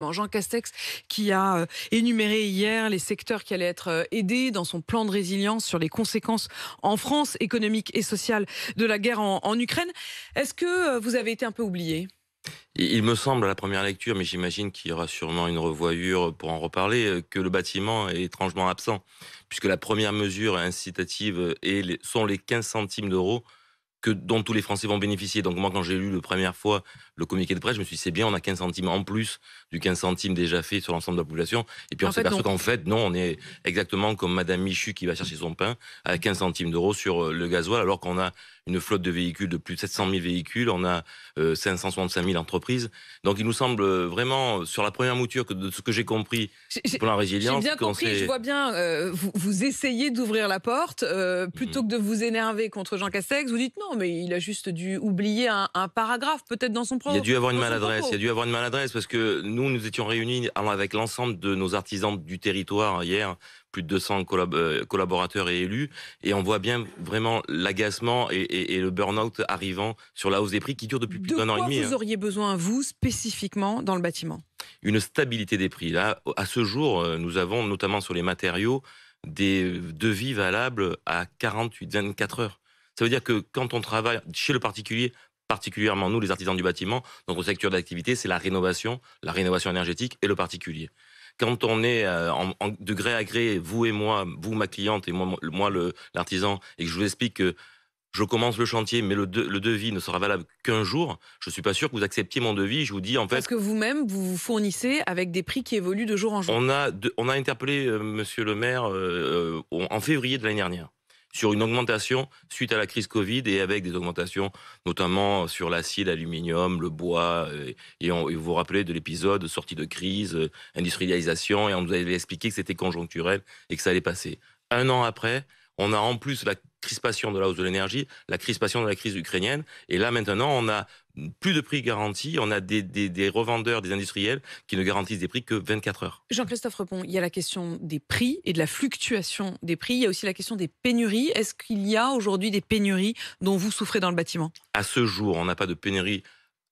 Jean Castex qui a énuméré hier les secteurs qui allaient être aidés dans son plan de résilience sur les conséquences en France économiques et sociales de la guerre en Ukraine. Est-ce que vous avez été un peu oublié? Il me semble à la première lecture, mais j'imagine qu'il y aura sûrement une revoyure pour en reparler, que le bâtiment est étrangement absent, puisque la première mesure incitative sont les 15 centimes d'euros dont tous les Français vont bénéficier. Donc moi, quand j'ai lu la première fois le communiqué de presse, je me suis dit, c'est bien, on a 15 centimes en plus du 15 centimes déjà fait sur l'ensemble de la population. Et puis on En fait, s'aperçoit non. qu'en fait, non, on est exactement comme Madame Michu qui va chercher son pain à 15 centimes d'euros sur le gasoil, alors qu'on a une flotte de véhicules de plus de 700 000 véhicules, on a 565 000 entreprises. Donc il nous semble vraiment, sur la première mouture, que de ce que j'ai compris J'ai pour la j'ai résilience, bien compris, je vois bien, vous essayez d'ouvrir la porte, plutôt que de vous énerver contre Jean Castex, vous dites non, mais il a juste dû oublier un paragraphe, peut-être dans son Il y a dû avoir une dans son maladresse. Il y a propos. dû avoir une maladresse parce que nous étions réunis avec l'ensemble de nos artisans du territoire hier, plus de 200 collaborateurs et élus, et on voit bien vraiment l'agacement et le burn-out arrivant sur la hausse des prix qui dure depuis plus De d'un an et quoi demi. vous auriez besoin, vous, spécifiquement, dans le bâtiment? Une stabilité des prix. Là, à ce jour, nous avons notamment sur les matériaux des devis valables à 48-24 heures. Ça veut dire que quand on travaille chez le particulier, particulièrement nous, les artisans du bâtiment, notre secteur d'activité, c'est la rénovation énergétique et le particulier. Quand on est de gré à gré, vous et moi, vous ma cliente et moi l'artisan, et que je vous explique que je commence le chantier, mais le devis ne sera valable qu'un jour, je suis pas sûr que vous acceptiez mon devis. Je vous dis, en Parce fait, que vous-même, vous vous fournissez avec des prix qui évoluent de jour en jour. on a interpellé monsieur le maire en février de l'année dernière sur une augmentation suite à la crise Covid et avec des augmentations notamment sur l'acier, l'aluminium, le bois. Et vous vous rappelez de l'épisode sortie de crise, industrialisation, et on nous avait expliqué que c'était conjoncturel et que ça allait passer. Un an après, on a en plus la crispation de la hausse de l'énergie, la crispation de la crise ukrainienne, et là maintenant on a plus de prix garantis, on a des revendeurs, des industriels qui ne garantissent des prix que 24 heures. Jean-Christophe Repon, il y a la question des prix et de la fluctuation des prix. Il y a aussi la question des pénuries. Est-ce qu'il y a aujourd'hui des pénuries dont vous souffrez dans le bâtiment? À ce jour, on n'a pas de pénurie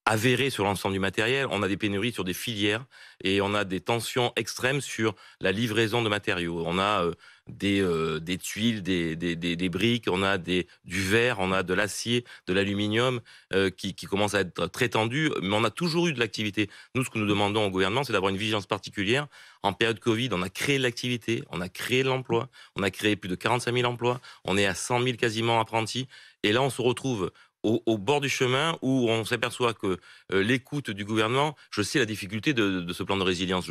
avérée sur l'ensemble du matériel, on a des pénuries sur des filières et on a des tensions extrêmes sur la livraison de matériaux. On a des tuiles, des briques, on a du verre, on a de l'acier, de l'aluminium qui commence à être très tendu, mais on a toujours eu de l'activité. Nous, ce que nous demandons au gouvernement, c'est d'avoir une vigilance particulière. En période Covid, on a créé l'activité, on a créé l'emploi, on a créé plus de 45 000 emplois, on est à 100 000 quasiment apprentis, et là on se retrouve au bord du chemin où on s'aperçoit que l'écoute du gouvernement, je sais la difficulté de ce plan de résilience.